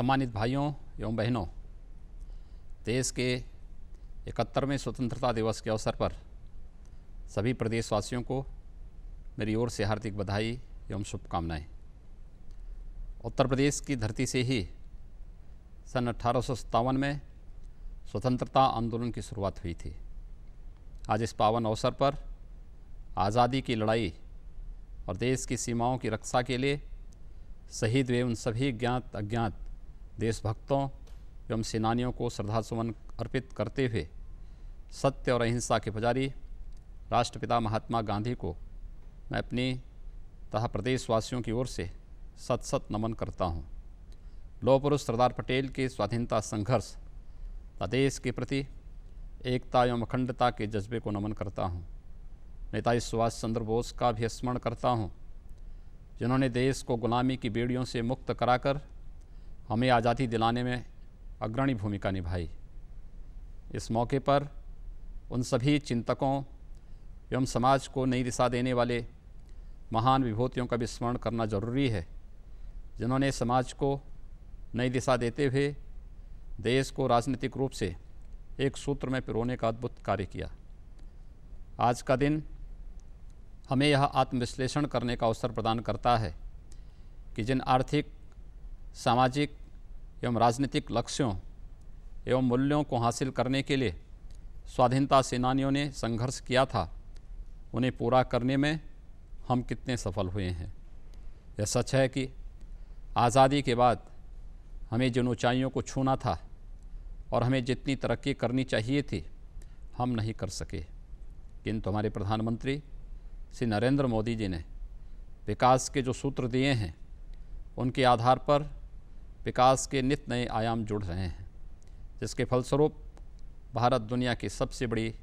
सम्मानित भाइयों एवं बहनों, देश के 71वें स्वतंत्रता दिवस के अवसर पर सभी प्रदेशवासियों को मेरी ओर से हार्दिक बधाई एवं शुभकामनाएं। उत्तर प्रदेश की धरती से ही सन 1857 में स्वतंत्रता आंदोलन की शुरुआत हुई थी। आज इस पावन अवसर पर आज़ादी की लड़ाई और देश की सीमाओं की रक्षा के लिए शहीद हुए उन सभी ज्ञात अज्ञात देशभक्तों एवं सेनानियों को श्रद्धासुमन अर्पित करते हुए सत्य और अहिंसा के पुजारी राष्ट्रपिता महात्मा गांधी को मैं अपनी तथा प्रदेशवासियों की ओर से सत सत नमन करता हूँ। लौह पुरुष सरदार पटेल के स्वाधीनता संघर्ष तथा देश के प्रति एकता एवं अखंडता के जज्बे को नमन करता हूँ। नेताजी सुभाष चंद्र बोस का भी स्मरण करता हूँ, जिन्होंने देश को गुलामी की बेड़ियों से मुक्त कराकर हमें आज़ादी दिलाने में अग्रणी भूमिका निभाई। इस मौके पर उन सभी चिंतकों एवं समाज को नई दिशा देने वाले महान विभूतियों का भी स्मरण करना जरूरी है, जिन्होंने समाज को नई दिशा देते हुए देश को राजनीतिक रूप से एक सूत्र में पिरोने का अद्भुत कार्य किया। आज का दिन हमें यह आत्मविश्लेषण करने का अवसर प्रदान करता है कि जिन आर्थिक, सामाजिक एवं राजनीतिक लक्ष्यों एवं मूल्यों को हासिल करने के लिए स्वाधीनता सेनानियों ने संघर्ष किया था, उन्हें पूरा करने में हम कितने सफल हुए हैं। यह सच है कि आज़ादी के बाद हमें जिन ऊंचाइयों को छूना था और हमें जितनी तरक्की करनी चाहिए थी, हम नहीं कर सके, किंतु हमारे प्रधानमंत्री श्री नरेंद्र मोदी जी ने विकास के जो सूत्र दिए हैं, उनके आधार पर विकास के नित नए आयाम जुड़ रहे हैं, जिसके फलस्वरूप भारत दुनिया की सबसे बड़ी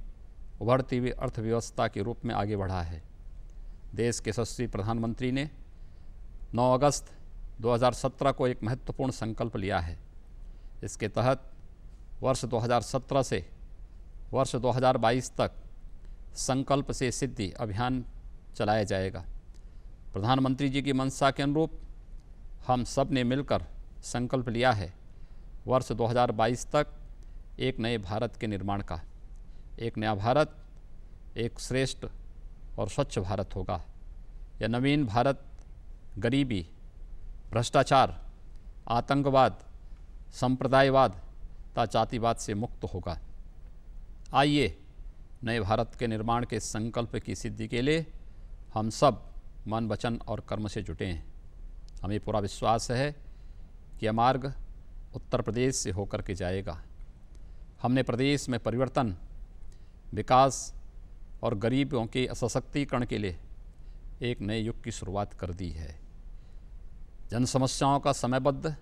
उभरती हुई अर्थव्यवस्था के रूप में आगे बढ़ा है। देश के यशस्वी प्रधानमंत्री ने 9 अगस्त 2017 को एक महत्वपूर्ण संकल्प लिया है। इसके तहत वर्ष 2017 से वर्ष 2022 तक संकल्प से सिद्धि अभियान चलाया जाएगा। प्रधानमंत्री जी की मंशा के अनुरूप हम सब ने मिलकर संकल्प लिया है वर्ष 2022 तक एक नए भारत के निर्माण का। एक नया भारत एक श्रेष्ठ और स्वच्छ भारत होगा। यह नवीन भारत गरीबी, भ्रष्टाचार, आतंकवाद, संप्रदायवाद तथा जातिवाद से मुक्त होगा। आइए नए भारत के निर्माण के संकल्प की सिद्धि के लिए हम सब मन, वचन और कर्म से जुटे हैं। हमें पूरा विश्वास है कि यह मार्ग उत्तर प्रदेश से होकर के जाएगा। हमने प्रदेश में परिवर्तन, विकास और गरीबों के सशक्तिकरण के लिए एक नए युग की शुरुआत कर दी है। जन समस्याओं का समयबद्ध,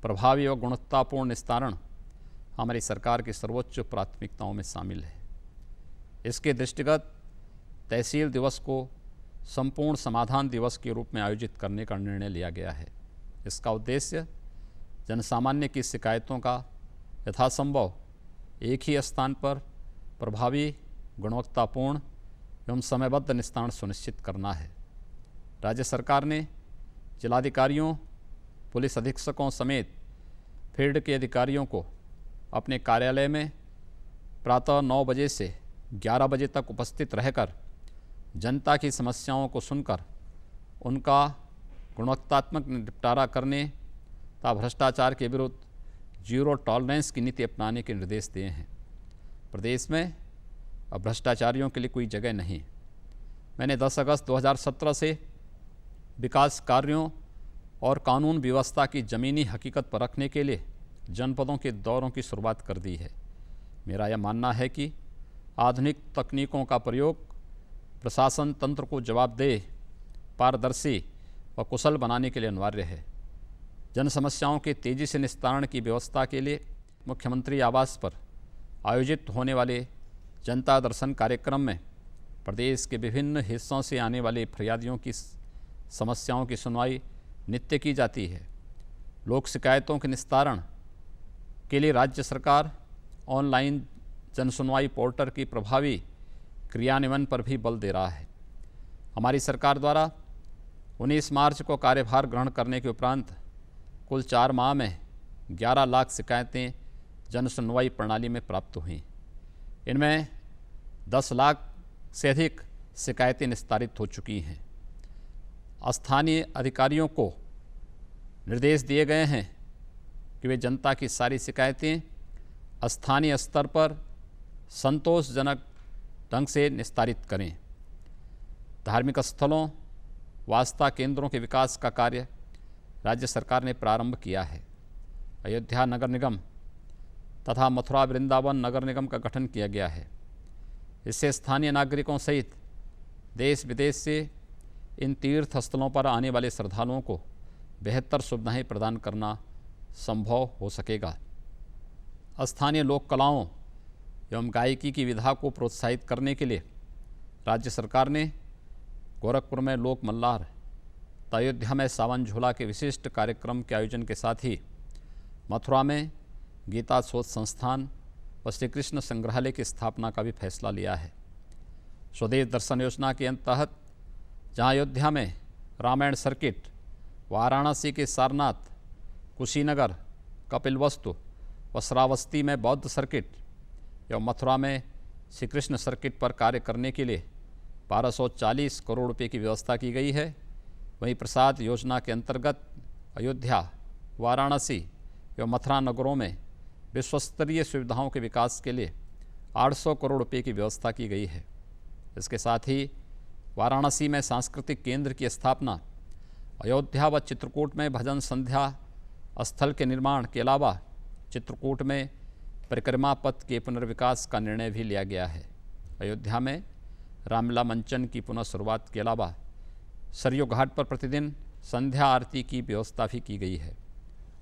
प्रभावी और गुणवत्तापूर्ण निस्तारण हमारी सरकार की सर्वोच्च प्राथमिकताओं में शामिल है। इसके दृष्टिगत तहसील दिवस को संपूर्ण समाधान दिवस के रूप में आयोजित करने का निर्णय लिया गया है। इसका उद्देश्य जनसामान्य की शिकायतों का यथासंभव एक ही स्थान पर प्रभावी, गुणवत्तापूर्ण एवं समयबद्ध निस्तारण सुनिश्चित करना है। राज्य सरकार ने जिलाधिकारियों, पुलिस अधीक्षकों समेत फील्ड के अधिकारियों को अपने कार्यालय में प्रातः 9 बजे से 11 बजे तक उपस्थित रहकर जनता की समस्याओं को सुनकर उनका गुणवत्तात्मक निपटारा करने तथा भ्रष्टाचार के विरुद्ध जीरो टॉलरेंस की नीति अपनाने के निर्देश दिए हैं। प्रदेश में अब भ्रष्टाचारियों के लिए कोई जगह नहीं। मैंने 10 अगस्त 2017 से विकास कार्यों और कानून व्यवस्था की ज़मीनी हकीकत पर रखने के लिए जनपदों के दौरों की शुरुआत कर दी है। मेरा यह मानना है कि आधुनिक तकनीकों का प्रयोग प्रशासन तंत्र को जवाबदेह, पारदर्शी व कुशल बनाने के लिए अनिवार्य है। जन समस्याओं के तेज़ी से निस्तारण की व्यवस्था के लिए मुख्यमंत्री आवास पर आयोजित होने वाले जनता दर्शन कार्यक्रम में प्रदेश के विभिन्न हिस्सों से आने वाले फरियादियों की समस्याओं की सुनवाई नित्य की जाती है। लोक शिकायतों के निस्तारण के लिए राज्य सरकार ऑनलाइन जनसुनवाई पोर्टल की प्रभावी क्रियान्वयन पर भी बल दे रहा है। हमारी सरकार द्वारा 19 मार्च को कार्यभार ग्रहण करने के उपरांत कुल 4 माह में 11 लाख शिकायतें जन सुनवाई प्रणाली में प्राप्त हुई। इनमें 10 लाख से अधिक शिकायतें निस्तारित हो चुकी हैं। स्थानीय अधिकारियों को निर्देश दिए गए हैं कि वे जनता की सारी शिकायतें स्थानीय स्तर पर संतोषजनक ढंग से निस्तारित करें। धार्मिक स्थलों व आस्था केंद्रों के विकास का कार्य राज्य सरकार ने प्रारंभ किया है। अयोध्या नगर निगम तथा मथुरा वृंदावन नगर निगम का गठन किया गया है। इससे स्थानीय नागरिकों सहित देश विदेश से इन तीर्थ स्थलों पर आने वाले श्रद्धालुओं को बेहतर सुविधाएं प्रदान करना संभव हो सकेगा। स्थानीय लोक कलाओं एवं गायकी की विधा को प्रोत्साहित करने के लिए राज्य सरकार ने गोरखपुर में लोक मल्लार, अयोध्या में सावन झूला के विशिष्ट कार्यक्रम के आयोजन के साथ ही मथुरा में गीता शोध संस्थान व श्री कृष्ण संग्रहालय की स्थापना का भी फैसला लिया है। स्वदेश दर्शन योजना के तहत जहां अयोध्या में रामायण सर्किट, वाराणसी के सारनाथ, कुशीनगर, कपिलवस्तु व श्रावस्ती में बौद्ध सर्किट एवं मथुरा में श्री कृष्ण सर्किट पर कार्य करने के लिए 1240 करोड़ रुपये की व्यवस्था की गई है। वहीं प्रसाद योजना के अंतर्गत अयोध्या, वाराणसी एवं मथुरा नगरों में विश्वस्तरीय सुविधाओं के विकास के लिए 800 करोड़ रुपये की व्यवस्था की गई है। इसके साथ ही वाराणसी में सांस्कृतिक केंद्र की स्थापना, अयोध्या व चित्रकूट में भजन संध्या स्थल के निर्माण के अलावा चित्रकूट में परिक्रमा पथ के पुनर्विकास का निर्णय भी लिया गया है। अयोध्या में रामलीला मंचन की पुनः शुरुआत के अलावा सरयू घाट पर प्रतिदिन संध्या आरती की व्यवस्था भी की गई है।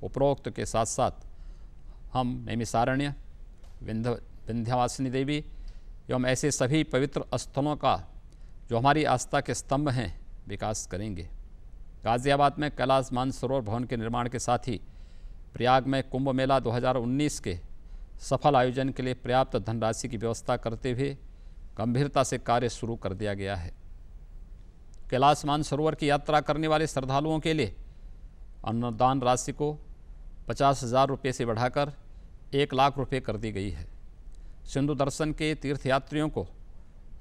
उपरोक्त के साथ साथ हम नैमिषारण्य, विंध्यवासिनी देवी एवं ऐसे सभी पवित्र स्थलों का जो हमारी आस्था के स्तंभ हैं विकास करेंगे। गाज़ियाबाद में कैलाश मानसरोवर भवन के निर्माण के साथ ही प्रयाग में कुंभ मेला 2019 के सफल आयोजन के लिए पर्याप्त धनराशि की व्यवस्था करते हुए गंभीरता से कार्य शुरू कर दिया गया है। कैलाश मानसरोवर की यात्रा करने वाले श्रद्धालुओं के लिए अनुदान राशि को 50,000 रुपये से बढ़ाकर 1 लाख रुपये कर दी गई है। सिंधु दर्शन के तीर्थयात्रियों को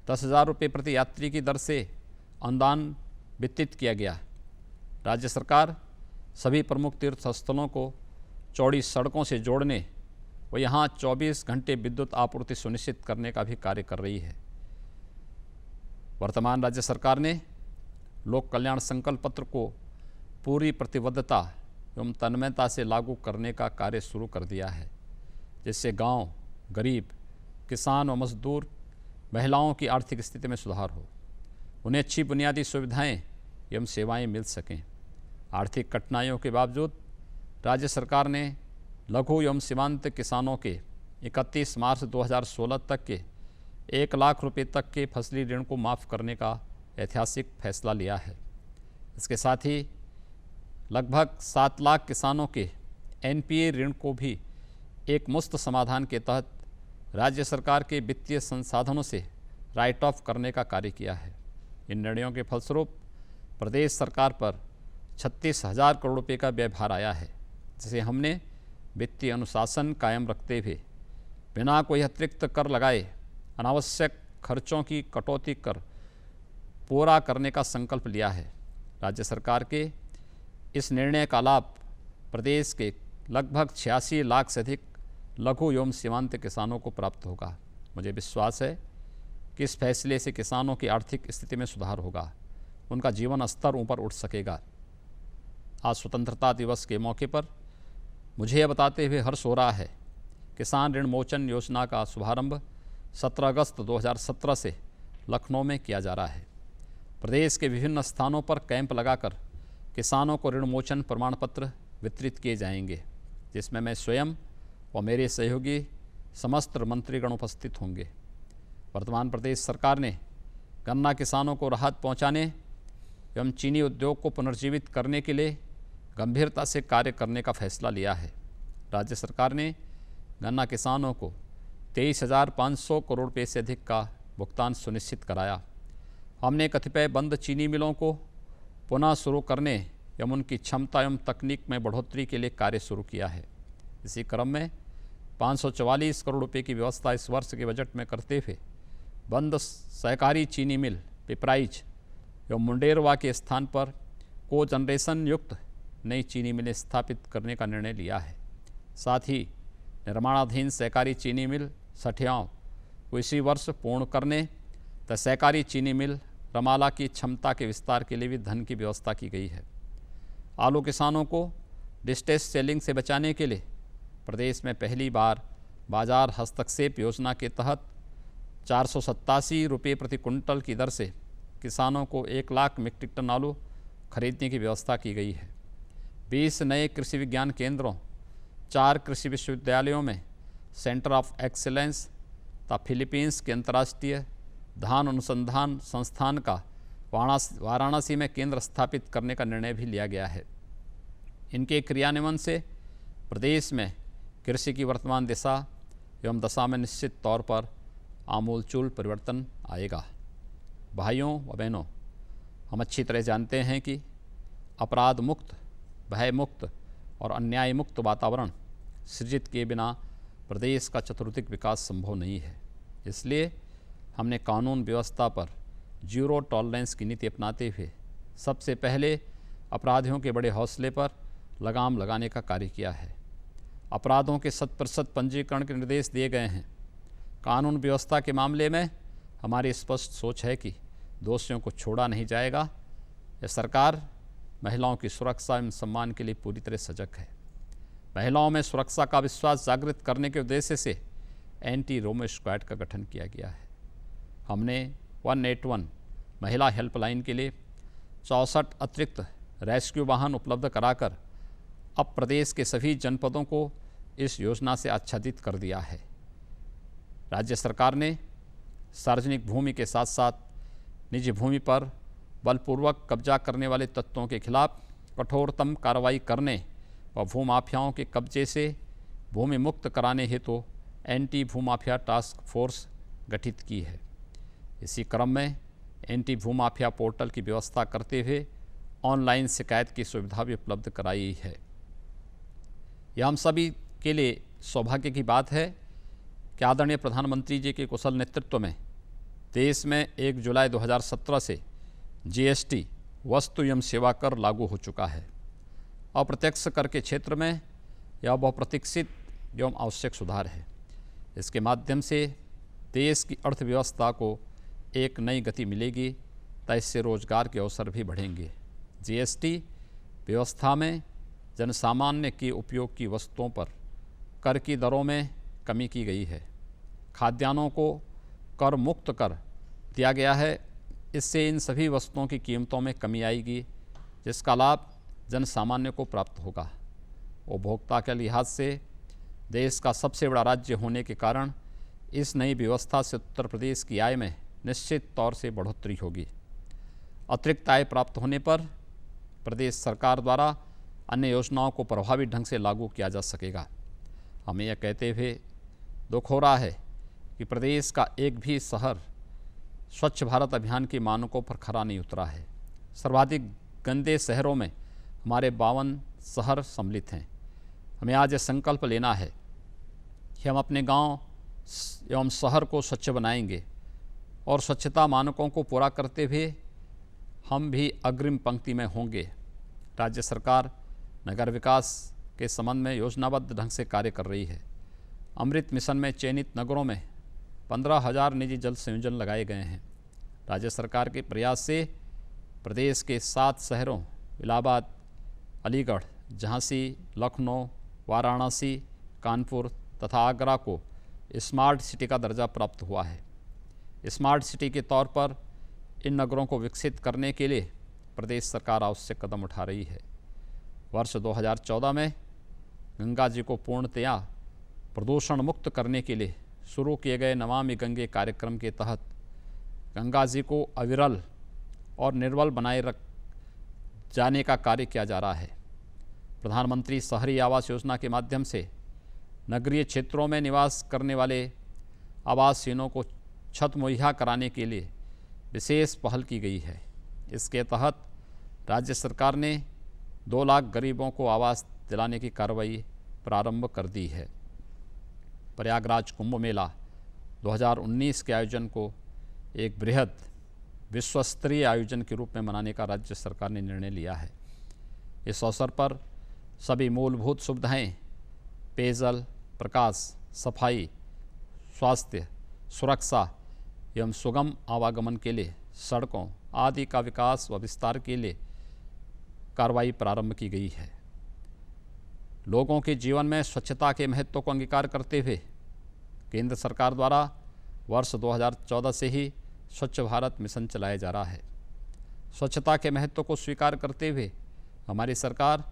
10,000 रुपये प्रति यात्री की दर से अनुदान वितरित किया गया। राज्य सरकार सभी प्रमुख तीर्थ स्थलों को चौड़ी सड़कों से जोड़ने व यहाँ 24 घंटे विद्युत आपूर्ति सुनिश्चित करने का भी कार्य कर रही है। वर्तमान राज्य सरकार ने लोक कल्याण संकल्प पत्र को पूरी प्रतिबद्धता एवं तन्मयता से लागू करने का कार्य शुरू कर दिया है, जिससे गांव, गरीब, किसान व मजदूर, महिलाओं की आर्थिक स्थिति में सुधार हो, उन्हें अच्छी बुनियादी सुविधाएं एवं सेवाएं मिल सकें। आर्थिक कठिनाइयों के बावजूद राज्य सरकार ने लघु एवं सीमांत किसानों के 31 मार्च 2016 तक के 1 लाख रुपये तक के फसली ऋण को माफ़ करने का ऐतिहासिक फैसला लिया है। इसके साथ ही लगभग 7 लाख किसानों के एनपीए ऋण को भी एक मुफ्त समाधान के तहत राज्य सरकार के वित्तीय संसाधनों से राइट ऑफ करने का कार्य किया है। इन निर्णयों के फलस्वरूप प्रदेश सरकार पर 36,000 करोड़ रुपये का व्यय भार आया है, जिसे हमने वित्तीय अनुशासन कायम रखते हुए बिना कोई अतिरिक्त कर लगाए अनावश्यक खर्चों की कटौती कर पूरा करने का संकल्प लिया है। राज्य सरकार के इस निर्णय का लाभ प्रदेश के लगभग 86 लाख से अधिक लघु एवं सीमांत किसानों को प्राप्त होगा। मुझे विश्वास है कि इस फैसले से किसानों की आर्थिक स्थिति में सुधार होगा, उनका जीवन स्तर ऊपर उठ सकेगा। आज स्वतंत्रता दिवस के मौके पर मुझे यह बताते हुए हर्ष हो रहा है, किसान ऋण मोचन योजना का शुभारंभ 17 अगस्त 2017 से लखनऊ में किया जा रहा है। प्रदेश के विभिन्न स्थानों पर कैंप लगाकर किसानों को ऋण मोचन प्रमाण पत्र वितरित किए जाएंगे, जिसमें मैं स्वयं व मेरे सहयोगी समस्त मंत्रीगण उपस्थित होंगे। वर्तमान प्रदेश सरकार ने गन्ना किसानों को राहत पहुंचाने एवं चीनी उद्योग को पुनर्जीवित करने के लिए गंभीरता से कार्य करने का फैसला लिया है। राज्य सरकार ने गन्ना किसानों को 23,500 करोड़ रुपये से अधिक का भुगतान सुनिश्चित कराया। हमने कतिपय बंद चीनी मिलों को पुनः शुरू करने एवं उनकी क्षमता एवं तकनीक में बढ़ोतरी के लिए कार्य शुरू किया है। इसी क्रम में 544 करोड़ रुपए की व्यवस्था इस वर्ष के बजट में करते हुए बंद सहकारी चीनी मिल पिपराइच एवं मुंडेरवा के स्थान पर को जनरेशन युक्त नई चीनी मिलें स्थापित करने का निर्णय लिया है। साथ ही निर्माणाधीन सहकारी चीनी मिल सठियाओं को इसी वर्ष पूर्ण करने तथा सहकारी चीनी मिल रमाला की क्षमता के विस्तार के लिए भी धन की व्यवस्था की गई है। आलू किसानों को डिस्ट्रेस सेलिंग से बचाने के लिए प्रदेश में पहली बार बाजार हस्तक्षेप योजना के तहत 487 रुपये प्रति कुंटल की दर से किसानों को 1 लाख मीट्रिक टन आलू खरीदने की व्यवस्था की गई है। 20 नए कृषि विज्ञान केंद्रों, 4 कृषि विश्वविद्यालयों में सेंटर ऑफ एक्सीलेंस तथा फिलीपींस के अंतर्राष्ट्रीय धान अनुसंधान संस्थान का वाराणसी में केंद्र स्थापित करने का निर्णय भी लिया गया है। इनके क्रियान्वयन से प्रदेश में कृषि की वर्तमान दिशा एवं दशा में निश्चित तौर पर आमूलचूल परिवर्तन आएगा। भाइयों व बहनों, हम अच्छी तरह जानते हैं कि अपराध मुक्त, भय मुक्त और अन्याय मुक्त वातावरण सृजित किए बिना प्रदेश का चतुर्दिक विकास संभव नहीं है। इसलिए हमने कानून व्यवस्था पर जीरो टॉलरेंस की नीति अपनाते हुए सबसे पहले अपराधियों के बड़े हौसले पर लगाम लगाने का कार्य किया है। अपराधों के 100% पंजीकरण के निर्देश दिए गए हैं। कानून व्यवस्था के मामले में हमारी स्पष्ट सोच है कि दोषियों को छोड़ा नहीं जाएगा। यह सरकार महिलाओं की सुरक्षा एवं सम्मान के लिए पूरी तरह सजग है। महिलाओं में सुरक्षा का विश्वास जागृत करने के उद्देश्य से एंटी रोमो स्क्वाड का गठन किया गया है। हमने 181 महिला हेल्पलाइन के लिए 64 अतिरिक्त रेस्क्यू वाहन उपलब्ध कराकर अब प्रदेश के सभी जनपदों को इस योजना से आच्छादित कर दिया है। राज्य सरकार ने सार्वजनिक भूमि के साथ साथ निजी भूमि पर बलपूर्वक कब्जा करने वाले तत्वों के खिलाफ कठोरतम कार्रवाई करने व भूमाफियाओं के कब्जे से भूमि मुक्त कराने हेतु एंटी भूमाफिया टास्क फोर्स गठित की है। इसी क्रम में एंटी भूमाफिया पोर्टल की व्यवस्था करते हुए ऑनलाइन शिकायत की सुविधा भी उपलब्ध कराई है। यह हम सभी के लिए सौभाग्य की बात है कि आदरणीय प्रधानमंत्री जी के कुशल नेतृत्व में देश में 1 जुलाई 2017 से जीएसटी वस्तु एवं सेवा कर लागू हो चुका है। अप्रत्यक्ष कर के क्षेत्र में यह बहुप्रतीक्षित एवं आवश्यक सुधार है। इसके माध्यम से देश की अर्थव्यवस्था को एक नई गति मिलेगी तथा इससे रोजगार के अवसर भी बढ़ेंगे। जीएसटी व्यवस्था में जनसामान्य के उपयोग की वस्तुओं पर कर की दरों में कमी की गई है। खाद्यान्नों को कर मुक्त कर दिया गया है। इससे इन सभी वस्तुओं की कीमतों में कमी आएगी, जिसका लाभ जनसामान्य को प्राप्त होगा। उपभोक्ता के लिहाज से देश का सबसे बड़ा राज्य होने के कारण इस नई व्यवस्था से उत्तर प्रदेश की आय में निश्चित तौर से बढ़ोतरी होगी। अतिरिक्त आय प्राप्त होने पर प्रदेश सरकार द्वारा अन्य योजनाओं को प्रभावी ढंग से लागू किया जा सकेगा। हमें यह कहते हुए दुख हो रहा है कि प्रदेश का एक भी शहर स्वच्छ भारत अभियान के मानकों पर खरा नहीं उतरा है। सर्वाधिक गंदे शहरों में हमारे 52 शहर सम्मिलित हैं। हमें आज यह संकल्प लेना है कि हम अपने गांव एवं शहर को स्वच्छ बनाएंगे और स्वच्छता मानकों को पूरा करते हुए हम भी अग्रिम पंक्ति में होंगे। राज्य सरकार नगर विकास के संबंध में योजनाबद्ध ढंग से कार्य कर रही है। अमृत मिशन में चयनित नगरों में 15,000 निजी जल संयोजन लगाए गए हैं। राज्य सरकार के प्रयास से प्रदेश के 7 शहरों इलाहाबाद, अलीगढ़, झांसी, लखनऊ, वाराणसी, कानपुर तथा आगरा को स्मार्ट सिटी का दर्जा प्राप्त हुआ है। स्मार्ट सिटी के तौर पर इन नगरों को विकसित करने के लिए प्रदेश सरकार आवश्यक कदम उठा रही है। वर्ष 2014 में गंगा जी को पूर्णतया प्रदूषण मुक्त करने के लिए शुरू किए गए नमामि गंगे कार्यक्रम के तहत गंगा जी को अविरल और निर्मल बनाए रख जाने का कार्य किया जा रहा है। प्रधानमंत्री शहरी आवास योजना के माध्यम से नगरीय क्षेत्रों में निवास करने वाले आवासहीनों को छत मुहैया कराने के लिए विशेष पहल की गई है। इसके तहत राज्य सरकार ने 2 लाख गरीबों को आवास दिलाने की कार्रवाई प्रारंभ कर दी है। प्रयागराज कुंभ मेला 2019 के आयोजन को एक बृहद विश्वस्तरीय आयोजन के रूप में मनाने का राज्य सरकार ने निर्णय लिया है। इस अवसर पर सभी मूलभूत सुविधाएं, पेयजल, प्रकाश, सफाई, स्वास्थ्य, सुरक्षा एवं सुगम आवागमन के लिए सड़कों आदि का विकास व विस्तार के लिए कार्रवाई प्रारंभ की गई है। लोगों के जीवन में स्वच्छता के महत्व को अंगीकार करते हुए केंद्र सरकार द्वारा वर्ष 2014 से ही स्वच्छ भारत मिशन चलाया जा रहा है। स्वच्छता के महत्व को स्वीकार करते हुए हमारी सरकार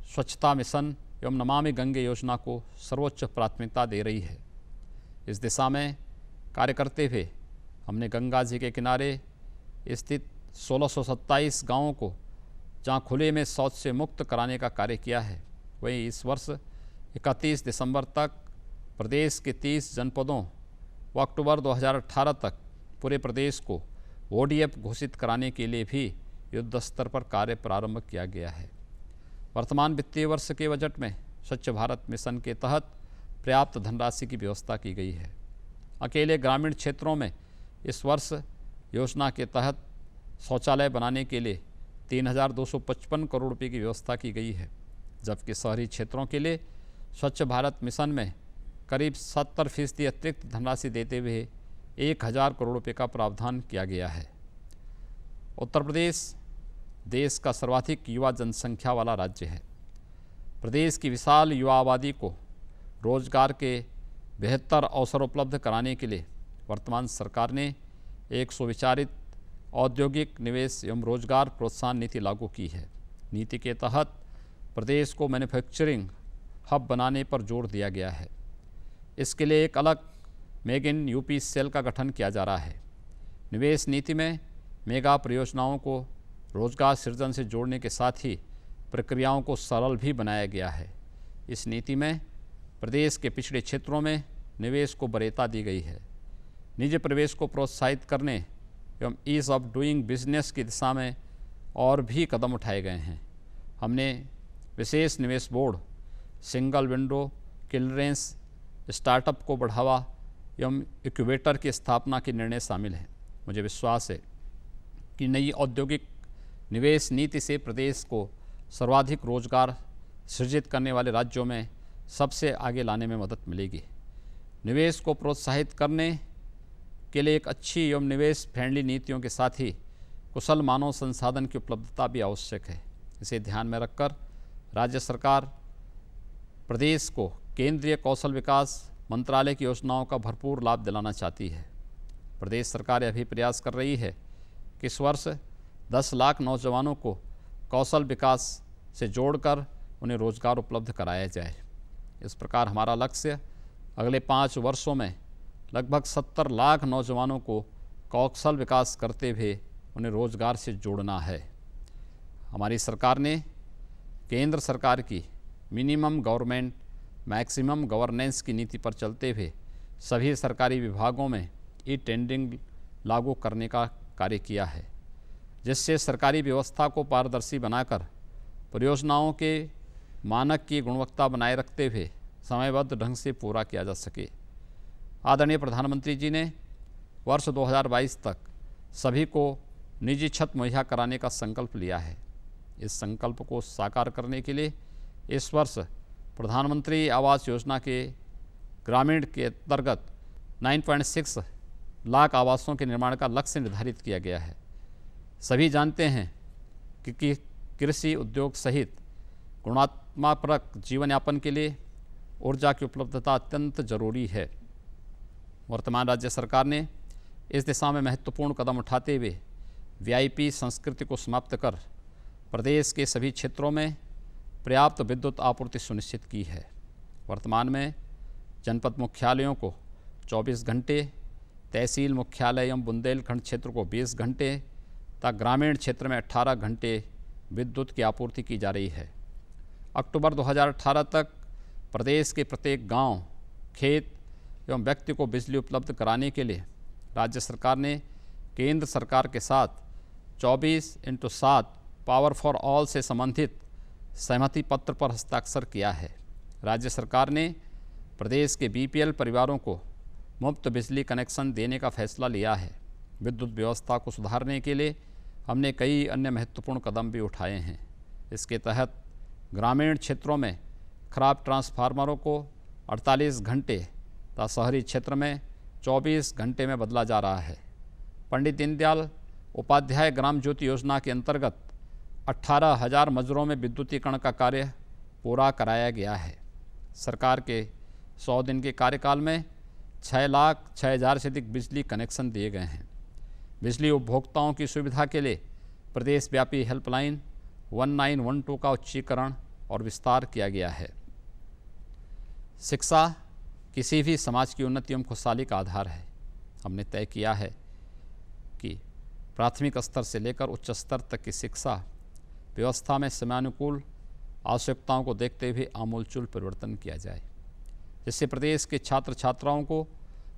स्वच्छता मिशन एवं नमामि गंगे योजना को सर्वोच्च प्राथमिकता दे रही है। इस दिशा में कार्य करते हुए हमने गंगा जी के किनारे स्थित 1627 गांवों को जहां खुले में शौच से मुक्त कराने का कार्य किया है, वहीं इस वर्ष 31 दिसंबर तक प्रदेश के 30 जनपदों व अक्टूबर 2018 तक पूरे प्रदेश को ODF घोषित कराने के लिए भी युद्ध स्तर पर कार्य प्रारंभ किया गया है। वर्तमान वित्तीय वर्ष के बजट में स्वच्छ भारत मिशन के तहत पर्याप्त धनराशि की व्यवस्था की गई है। अकेले ग्रामीण क्षेत्रों में इस वर्ष योजना के तहत शौचालय बनाने के लिए 3,255 करोड़ रुपये की व्यवस्था की गई है, जबकि शहरी क्षेत्रों के लिए स्वच्छ भारत मिशन में करीब 70% अतिरिक्त धनराशि देते हुए 1,000 करोड़ रुपये का प्रावधान किया गया है। उत्तर प्रदेश देश का सर्वाधिक युवा जनसंख्या वाला राज्य है। प्रदेश की विशाल युवा आबादी को रोजगार के बेहतर अवसर उपलब्ध कराने के लिए वर्तमान सरकार ने एक सुविचारित औद्योगिक निवेश एवं रोजगार प्रोत्साहन नीति लागू की है। नीति के तहत प्रदेश को मैन्युफैक्चरिंग हब बनाने पर जोर दिया गया है। इसके लिए एक अलग मेक इन यूपी सेल का गठन किया जा रहा है। निवेश नीति में मेगा परियोजनाओं को रोजगार सृजन से जोड़ने के साथ ही प्रक्रियाओं को सरल भी बनाया गया है। इस नीति में प्रदेश के पिछड़े क्षेत्रों में निवेश को वरीयता दी गई है। निजी प्रवेश को प्रोत्साहित करने एवं ईज़ ऑफ डूइंग बिजनेस की दिशा में और भी कदम उठाए गए हैं। हमने विशेष निवेश board, single window clearance, startup को बढ़ावा एवं इक्यूबेटर की स्थापना के निर्णय शामिल हैं। मुझे विश्वास है कि नई औद्योगिक निवेश नीति से प्रदेश को सर्वाधिक रोजगार सृजित करने वाले राज्यों में सबसे आगे लाने में मदद मिलेगी। निवेश को प्रोत्साहित करने के लिए एक अच्छी एवं निवेश फ्रेंडली नीतियों के साथ ही कुशल मानव संसाधन की उपलब्धता भी आवश्यक है। इसे ध्यान में रखकर राज्य सरकार प्रदेश को केंद्रीय कौशल विकास मंत्रालय की योजनाओं का भरपूर लाभ दिलाना चाहती है। प्रदेश सरकार यह भी प्रयास कर रही है कि इस वर्ष 10 लाख नौजवानों को कौशल विकास से जोड़कर उन्हें रोजगार उपलब्ध कराया जाए। इस प्रकार हमारा लक्ष्य अगले 5 वर्षों में लगभग 70 लाख नौजवानों को कौशल विकास करते हुए उन्हें रोजगार से जोड़ना है। हमारी सरकार ने केंद्र सरकार की मिनिमम गवर्नमेंट मैक्सिमम गवर्नेंस की नीति पर चलते हुए सभी सरकारी विभागों में ई-टेंडरिंग लागू करने का कार्य किया है, जिससे सरकारी व्यवस्था को पारदर्शी बनाकर परियोजनाओं के मानक की गुणवत्ता बनाए रखते हुए समयबद्ध ढंग से पूरा किया जा सके। आदरणीय प्रधानमंत्री जी ने वर्ष 2022 तक सभी को निजी छत मुहैया कराने का संकल्प लिया है। इस संकल्प को साकार करने के लिए इस वर्ष प्रधानमंत्री आवास योजना के ग्रामीण के अंतर्गत 9.6 लाख आवासों के निर्माण का लक्ष्य निर्धारित किया गया है। सभी जानते हैं कि कृषि उद्योग सहित गुणात्मक जीवन यापन के लिए ऊर्जा की उपलब्धता अत्यंत जरूरी है। वर्तमान राज्य सरकार ने इस दिशा में महत्वपूर्ण कदम उठाते हुए वीआईपी संस्कृति को समाप्त कर प्रदेश के सभी क्षेत्रों में पर्याप्त विद्युत आपूर्ति सुनिश्चित की है। वर्तमान में जनपद मुख्यालयों को 24 घंटे, तहसील मुख्यालय एवं बुंदेलखंड क्षेत्र को 20 घंटे तथा ग्रामीण क्षेत्र में 18 घंटे विद्युत की आपूर्ति की जा रही है। अक्टूबर 2018 तक प्रदेश के प्रत्येक गांव, खेत एवं व्यक्ति को बिजली उपलब्ध कराने के लिए राज्य सरकार ने केंद्र सरकार के साथ 24/7 पावर फॉर ऑल से संबंधित सहमति पत्र पर हस्ताक्षर किया है। राज्य सरकार ने प्रदेश के बीपीएल परिवारों को मुफ्त बिजली कनेक्शन देने का फैसला लिया है। विद्युत व्यवस्था को सुधारने के लिए हमने कई अन्य महत्वपूर्ण कदम भी उठाए हैं। इसके तहत ग्रामीण क्षेत्रों में खराब ट्रांसफार्मरों को 48 घंटे तथा शहरी क्षेत्र में 24 घंटे में बदला जा रहा है। पंडित दीनदयाल उपाध्याय ग्राम ज्योति योजना के अंतर्गत 18,000 मजरों में विद्युतीकरण का कार्य पूरा कराया गया है। सरकार के 100 दिन के कार्यकाल में 6,06,000 से अधिक बिजली कनेक्शन दिए गए हैं। बिजली उपभोक्ताओं की सुविधा के लिए प्रदेशव्यापी हेल्पलाइन 1912 का उच्चीकरण और विस्तार किया गया है। शिक्षा किसी भी समाज की उन्नति एवं खुशहाली का आधार है। हमने तय किया है कि प्राथमिक स्तर से लेकर उच्च स्तर तक की शिक्षा व्यवस्था में समयानुकूल आवश्यकताओं को देखते हुए आमूलचूल परिवर्तन किया जाए, जिससे प्रदेश के छात्र छात्राओं को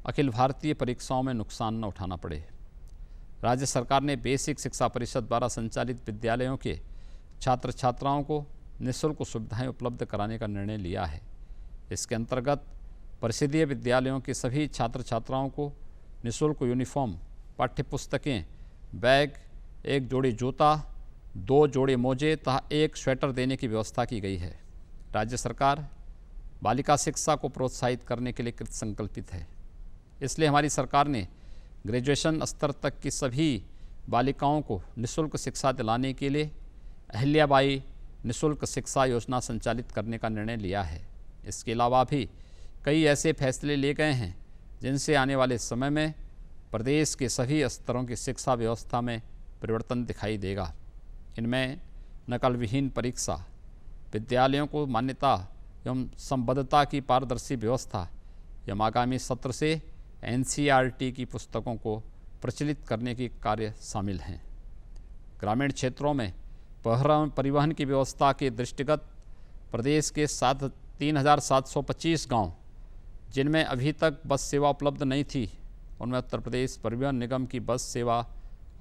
अखिल भारतीय परीक्षाओं में नुकसान न उठाना पड़े। राज्य सरकार ने बेसिक शिक्षा परिषद द्वारा संचालित विद्यालयों के छात्र छात्राओं को निःशुल्क सुविधाएं उपलब्ध कराने का निर्णय लिया है। इसके अंतर्गत परिषदीय विद्यालयों के सभी छात्र छात्राओं को निःशुल्क यूनिफॉर्म, पाठ्यपुस्तकें, बैग, 1 जोड़ी जूता, 2 जोड़ी मोजे तथा 1 स्वेटर देने की व्यवस्था की गई है। राज्य सरकार बालिका शिक्षा को प्रोत्साहित करने के लिए कृत संकल्पित है। इसलिए हमारी सरकार ने ग्रेजुएशन स्तर तक की सभी बालिकाओं को निःशुल्क शिक्षा दिलाने के लिए अहिल्याबाई निःशुल्क शिक्षा योजना संचालित करने का निर्णय लिया है। इसके अलावा भी कई ऐसे फैसले लिए गए हैं जिनसे आने वाले समय में प्रदेश के सभी स्तरों की शिक्षा व्यवस्था में परिवर्तन दिखाई देगा। इनमें नकल विहीन परीक्षा, विद्यालयों को मान्यता एवं संबद्धता की पारदर्शी व्यवस्था एवं आगामी सत्र से एनसीईआरटी की पुस्तकों को प्रचलित करने की कार्य शामिल हैं। ग्रामीण क्षेत्रों में परिवहन की व्यवस्था के दृष्टिगत प्रदेश के 3,725 गांव जिनमें अभी तक बस सेवा उपलब्ध नहीं थी, उनमें उत्तर प्रदेश परिवहन निगम की बस सेवा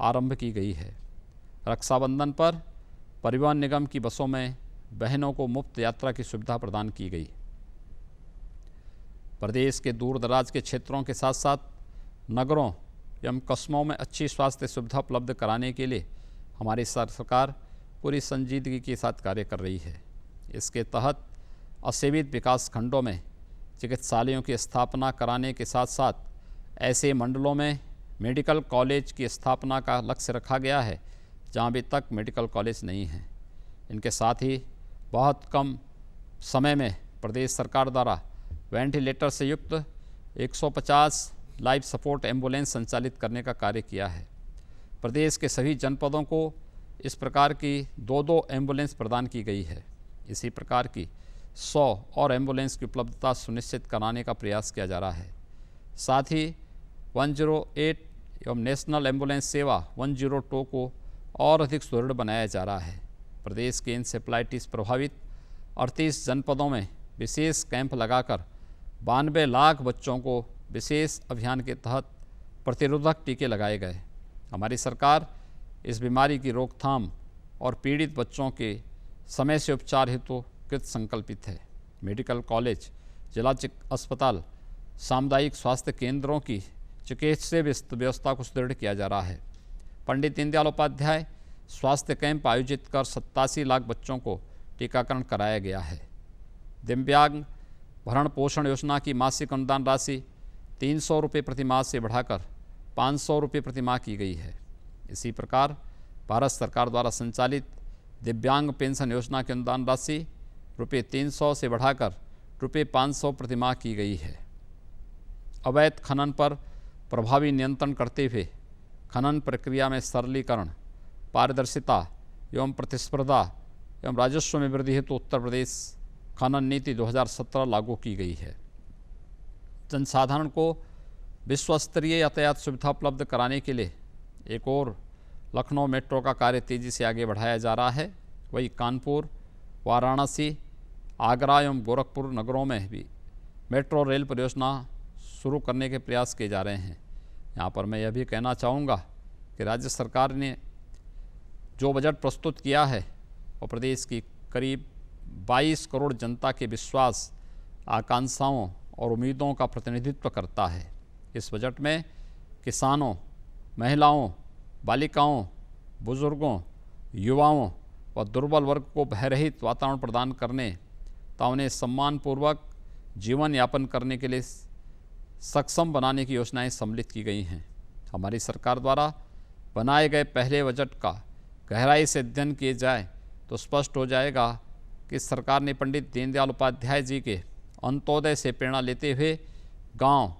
आरंभ की गई है। रक्षाबंधन पर परिवहन निगम की बसों में बहनों को मुफ्त यात्रा की सुविधा प्रदान की गई। प्रदेश के दूर दराज के क्षेत्रों के साथ साथ नगरों एवं कस्बों में अच्छी स्वास्थ्य सुविधा उपलब्ध कराने के लिए हमारी सरकार पूरी संजीदगी के साथ कार्य कर रही है। इसके तहत असेवित विकास खंडों में चिकित्सालयों की स्थापना कराने के साथ साथ ऐसे मंडलों में मेडिकल कॉलेज की स्थापना का लक्ष्य रखा गया है जहां अभी तक मेडिकल कॉलेज नहीं है। इनके साथ ही बहुत कम समय में प्रदेश सरकार द्वारा वेंटिलेटर से युक्त 150 लाइफ सपोर्ट एम्बुलेंस संचालित करने का कार्य किया है। प्रदेश के सभी जनपदों को इस प्रकार की 2-2 एम्बुलेंस प्रदान की गई है। इसी प्रकार की 100 और एम्बुलेंस की उपलब्धता सुनिश्चित कराने का प्रयास किया जा रहा है। साथ ही 108 एवं नेशनल एम्बुलेंस सेवा 102 को और अधिक सुदृढ़ बनाया जा रहा है। प्रदेश के इंसेफ्लाइटिस प्रभावित 38 जनपदों में विशेष कैंप लगाकर 92 लाख बच्चों को विशेष अभियान के तहत प्रतिरोधक टीके लगाए गए। हमारी सरकार इस बीमारी की रोकथाम और पीड़ित बच्चों के समय से उपचार हेतु कृत संकल्पित है। मेडिकल कॉलेज, जिला अस्पताल, सामुदायिक स्वास्थ्य केंद्रों की चिकित्सा व्यवस्था को सुदृढ़ किया जा रहा है। पंडित दीनदयाल उपाध्याय स्वास्थ्य कैंप आयोजित कर 87 लाख बच्चों को टीकाकरण कराया गया है। दिव्यांग भरण पोषण योजना की मासिक अनुदान राशि 300 रुपये प्रति माह से बढ़ाकर 500 रुपये प्रति माह की गई है। इसी प्रकार भारत सरकार द्वारा संचालित दिव्यांग पेंशन योजना की अनुदान राशि रुपये 300 से बढ़ाकर रुपये 500 प्रति माह की गई है। अवैध खनन पर प्रभावी नियंत्रण करते हुए खनन प्रक्रिया में सरलीकरण, पारदर्शिता एवं प्रतिस्पर्धा एवं राजस्व में वृद्धि हेतु उत्तर प्रदेश खनन नीति 2017 लागू की गई है। जनसाधारण को विश्व स्तरीय यातायात सुविधा उपलब्ध कराने के लिए एक और लखनऊ मेट्रो का कार्य तेजी से आगे बढ़ाया जा रहा है। वही कानपुर, वाराणसी, आगरा एवं गोरखपुर नगरों में भी मेट्रो रेल परियोजना शुरू करने के प्रयास किए जा रहे हैं। यहाँ पर मैं यह भी कहना चाहूँगा कि राज्य सरकार ने जो बजट प्रस्तुत किया है वो प्रदेश की करीब 22 करोड़ जनता के विश्वास, आकांक्षाओं और उम्मीदों का प्रतिनिधित्व करता है। इस बजट में किसानों, महिलाओं, बालिकाओं, बुजुर्गों, युवाओं व दुर्बल वर्ग को भयरहित वातावरण प्रदान करने तथा उन्हें सम्मानपूर्वक जीवन यापन करने के लिए सक्षम बनाने की योजनाएं सम्मिलित की गई हैं। हमारी सरकार द्वारा बनाए गए पहले बजट का गहराई से अध्ययन किए जाए तो स्पष्ट हो जाएगा कि सरकार ने पंडित दीनदयाल उपाध्याय जी के अंत्योदय से प्रेरणा लेते हुए गांव,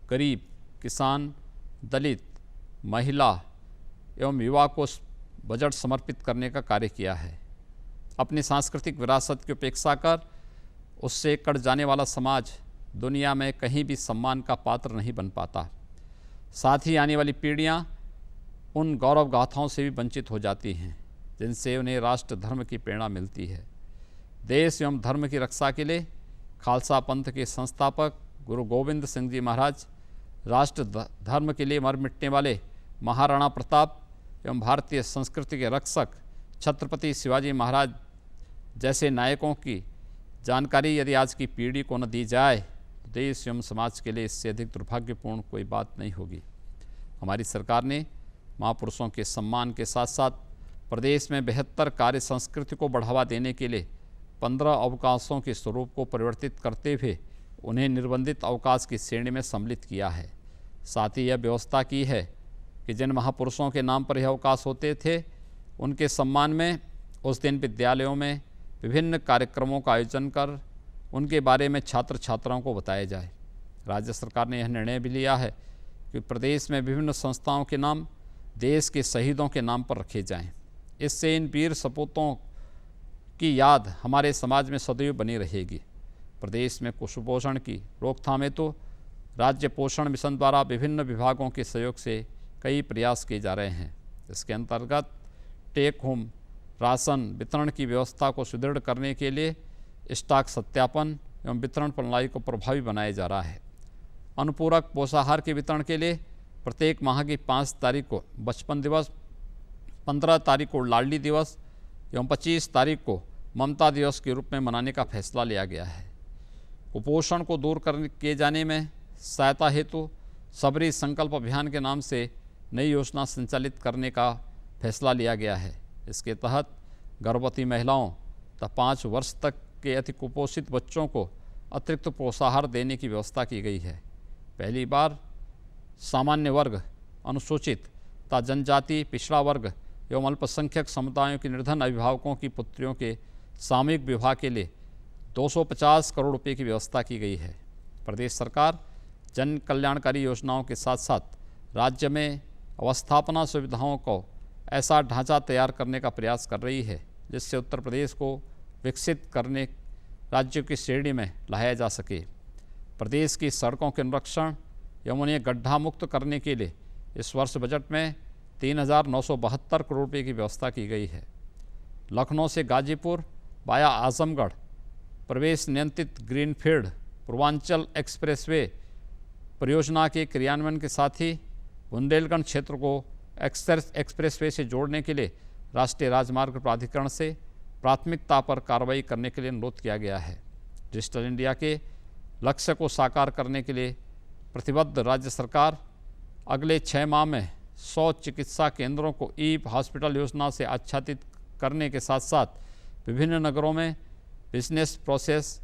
गरीब, किसान, दलित, महिला एवं युवा को बजट समर्पित करने का कार्य किया है। अपनी सांस्कृतिक विरासत की उपेक्षा कर उससे कट जाने वाला समाज दुनिया में कहीं भी सम्मान का पात्र नहीं बन पाता। साथ ही आने वाली पीढ़ियां उन गौरव गाथाओं से भी वंचित हो जाती हैं जिनसे उन्हें राष्ट्र धर्म की प्रेरणा मिलती है। देश एवं धर्म की रक्षा के लिए खालसा पंथ के संस्थापक गुरु गोविंद सिंह जी महाराज, राष्ट्र धर्म के लिए मर मिटने वाले महाराणा प्रताप एवं भारतीय संस्कृति के रक्षक छत्रपति शिवाजी महाराज जैसे नायकों की जानकारी यदि आज की पीढ़ी को न दी जाए तो देश एवं समाज के लिए इससे अधिक दुर्भाग्यपूर्ण कोई बात नहीं होगी। हमारी सरकार ने महापुरुषों के सम्मान के साथ साथ प्रदेश में बेहतर कार्य संस्कृति को बढ़ावा देने के लिए 15 अवकाशों के स्वरूप को परिवर्तित करते हुए उन्हें निर्बंधित अवकाश की श्रेणी में सम्मिलित किया है। साथ ही यह व्यवस्था की है कि जिन महापुरुषों के नाम पर यह अवकाश होते थे उनके सम्मान में उस दिन विद्यालयों में विभिन्न कार्यक्रमों का आयोजन कर उनके बारे में छात्र छात्राओं को बताया जाए। राज्य सरकार ने यह निर्णय भी लिया है कि प्रदेश में विभिन्न संस्थाओं के नाम देश के शहीदों के नाम पर रखे जाएं। इससे इन वीर सपूतों की याद हमारे समाज में सदैव बनी रहेगी। प्रदेश में कुपोषण की रोकथाम हेतु राज्य पोषण मिशन द्वारा विभिन्न विभागों के सहयोग से कई प्रयास किए जा रहे हैं। इसके अंतर्गत टेक होम राशन वितरण की व्यवस्था को सुदृढ़ करने के लिए स्टॉक सत्यापन एवं वितरण प्रणाली को प्रभावी बनाया जा रहा है। अनुपूरक पोषाहार के वितरण के लिए प्रत्येक माह की 5 तारीख को बचपन दिवस, 15 तारीख को लाडली दिवस एवं 25 तारीख को ममता दिवस के रूप में मनाने का फैसला लिया गया है। कुपोषण को दूर किए जाने में सहायता हेतु सबरी संकल्प अभियान के नाम से नई योजना संचालित करने का फैसला लिया गया है। इसके तहत गर्भवती महिलाओं तथा 5 वर्ष तक के अति कुपोषित बच्चों को अतिरिक्त पोषाहार देने की व्यवस्था की गई है। पहली बार सामान्य वर्ग, अनुसूचित तथा जनजाति, पिछड़ा वर्ग एवं अल्पसंख्यक समुदायों के निर्धन अभिभावकों की पुत्रियों के सामूहिक विवाह के लिए 250 करोड़ रुपये की व्यवस्था की गई है। प्रदेश सरकार जन कल्याणकारी योजनाओं के साथ साथ राज्य में अवस्थापना सुविधाओं को ऐसा ढांचा तैयार करने का प्रयास कर रही है जिससे उत्तर प्रदेश को विकसित करने राज्यों की श्रेणी में लाया जा सके। प्रदेश की सड़कों के संरक्षण एवं उन्हें गड्ढा मुक्त करने के लिए इस वर्ष बजट में 3,972 करोड़ रुपये की व्यवस्था की गई है। लखनऊ से गाजीपुर वाया आजमगढ़ प्रवेश नियंत्रित ग्रीनफील्ड पूर्वांचल एक्सप्रेसवे परियोजना के क्रियान्वयन के साथ ही बुंदेलखंड क्षेत्र को एक्सप्रेसवे से जोड़ने के लिए राष्ट्रीय राजमार्ग प्राधिकरण से प्राथमिकता पर कार्रवाई करने के लिए अनुरोध किया गया है। डिजिटल इंडिया के लक्ष्य को साकार करने के लिए प्रतिबद्ध राज्य सरकार अगले 6 माह में 100 चिकित्सा केंद्रों को ई हॉस्पिटल योजना से आच्छादित करने के साथ साथ विभिन्न नगरों में बिजनेस प्रोसेस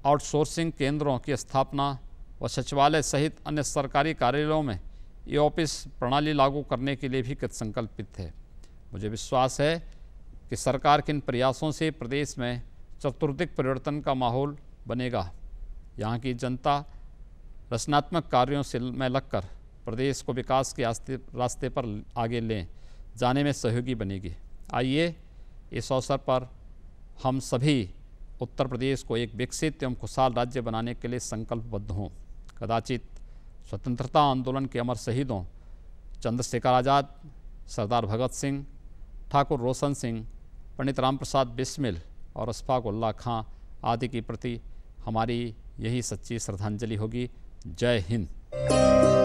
आउटसोर्सिंग केंद्रों की स्थापना व सचिवालय सहित अन्य सरकारी कार्यालयों में ई ऑफिस प्रणाली लागू करने के लिए भी कृतसंकल्पित है। मुझे विश्वास है कि सरकार के इन प्रयासों से प्रदेश में चतुर्दिक परिवर्तन का माहौल बनेगा। यहाँ की जनता रचनात्मक कार्यों से में लगकर प्रदेश को विकास के रास्ते पर आगे ले जाने में सहयोगी बनेगी। आइए इस अवसर पर हम सभी उत्तर प्रदेश को एक विकसित एवं खुशहाल राज्य बनाने के लिए संकल्पबद्ध हों। कदाचित स्वतंत्रता आंदोलन के अमर शहीदों चंद्रशेखर आज़ाद, सरदार भगत सिंह, ठाकुर रोशन सिंह, पंडित राम प्रसाद बिस्मिल और अशफाक उल्लाह खां आदि के प्रति हमारी यही सच्ची श्रद्धांजलि होगी। जय हिंद।